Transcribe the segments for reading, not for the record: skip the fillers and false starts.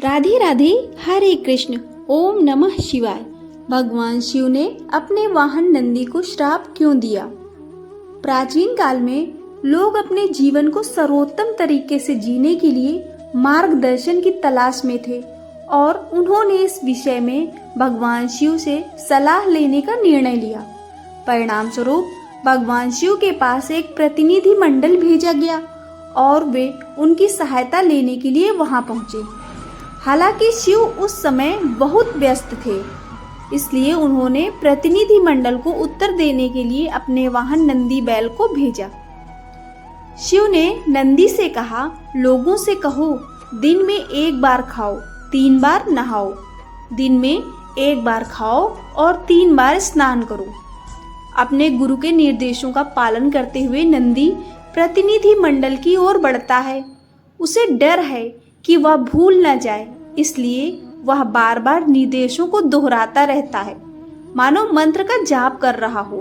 राधे राधे, हरे कृष्ण, ओम नमः शिवाय। भगवान शिव ने अपने वाहन नंदी को श्राप क्यों दिया? प्राचीन काल में लोग अपने जीवन को सर्वोत्तम तरीके से जीने के लिए मार्गदर्शन की तलाश में थे और उन्होंने इस विषय में भगवान शिव से सलाह लेने का निर्णय लिया। परिणाम स्वरूप भगवान शिव के पास एक प्रतिनिधि मंडल भेजा गया और वे उनकी सहायता लेने के लिए वहां पहुंचे। हालांकि शिव उस समय बहुत व्यस्त थे, इसलिए उन्होंने प्रतिनिधि मंडल को उत्तर देने के लिए अपने वाहन नंदी बैल को भेजा। शिव ने नंदी से कहा, लोगों से कहो, दिन में 1 बार खाओ, 3 बार नहाओ। दिन में 1 बार खाओ और 3 बार स्नान करो। अपने गुरु के निर्देशों का पालन करते हुए नंदी प्रतिनिधि मंडल की ओर बढ़ता है। उसे डर है कि वह भूल न जाए, इसलिए वह बार बार निर्देशों को दोहराता रहता है, मानो मंत्र का जाप कर रहा हो।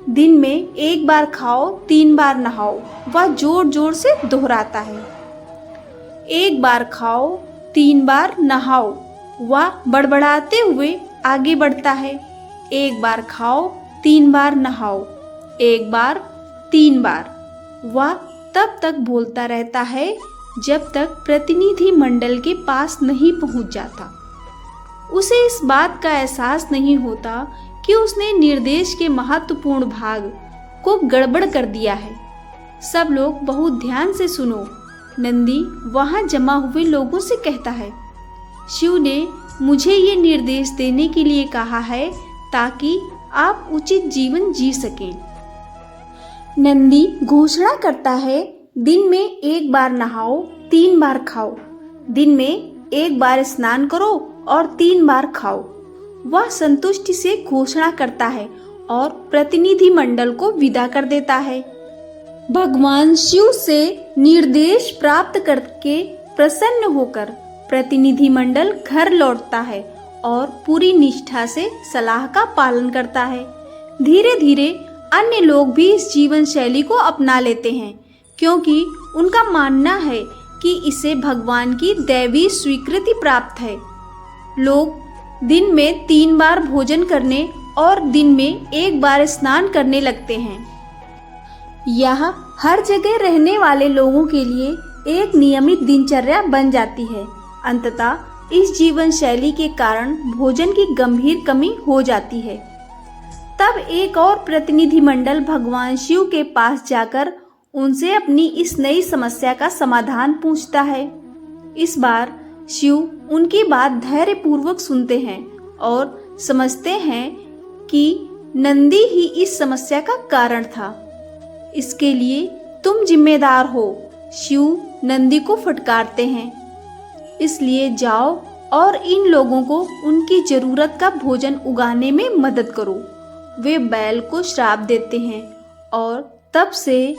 दिन में 1 बार खाओ, 3 बार नहाओ, वह जोर जोर से दोहराता है। 1 बार खाओ, 3 बार नहाओ, वह बड़बड़ाते हुए आगे बढ़ता है। 1 बार खाओ, 3 बार नहाओ, 1 बार, 3 बार, वह तब तक बोलता रहता है जब तक प्रतिनिधि मंडल के पास नहीं पहुंच जाता। उसे इस बात का एहसास नहीं होता कि उसने निर्देश के महत्वपूर्ण भाग को गड़बड़ कर दिया है। सब लोग बहुत ध्यान से सुनो। नंदी वहां जमा हुए लोगों से कहता है, शिव ने मुझे ये निर्देश देने के लिए कहा है ताकि आप उचित जीवन जी सकें। नंदी घोषणा करता है, दिन में 1 बार नहाओ, 3 बार खाओ। दिन में 1 बार स्नान करो और 3 बार खाओ। वह संतुष्टि से घोषणा करता है और प्रतिनिधि मंडल को विदा कर देता है। भगवान शिव से निर्देश प्राप्त करके प्रसन्न होकर प्रतिनिधि मंडल घर लौटता है और पूरी निष्ठा से सलाह का पालन करता है। धीरे धीरे अन्य लोग भी इस जीवन शैली को अपना लेते हैं, क्योंकि उनका मानना है कि इसे भगवान की दैवी स्वीकृति प्राप्त है। लोग दिन में 3 बार भोजन करने और दिन में 1 बार स्नान करने लगते हैं। यह हर जगह रहने वाले लोगों के लिए एक नियमित दिनचर्या बन जाती है। अंततः इस जीवन शैली के कारण भोजन की गंभीर कमी हो जाती है। तब एक और प्रतिनिधि मंडल भगवान शिव के पास जाकर उनसे अपनी इस नई समस्या का समाधान पूछता है। इस बार शिव उनकी बात धैर्यपूर्वक सुनते हैं और समझते हैं कि नंदी ही इस समस्या का कारण था। इसके लिए तुम जिम्मेदार हो। शिव नंदी को फटकारते हैं, इसलिए जाओ और इन लोगों को उनकी जरूरत का भोजन उगाने में मदद करो। वे बैल को श्राप देते हैं और तब से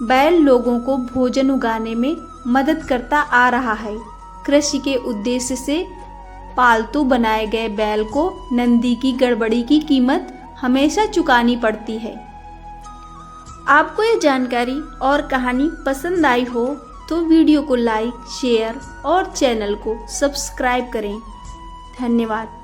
बैल लोगों को भोजन उगाने में मदद करता आ रहा है। कृषि के उद्देश्य से पालतू बनाए गए बैल को नंदी की गड़बड़ी की कीमत हमेशा चुकानी पड़ती है। आपको ये जानकारी और कहानी पसंद आई हो तो वीडियो को लाइक, शेयर और चैनल को सब्सक्राइब करें। धन्यवाद।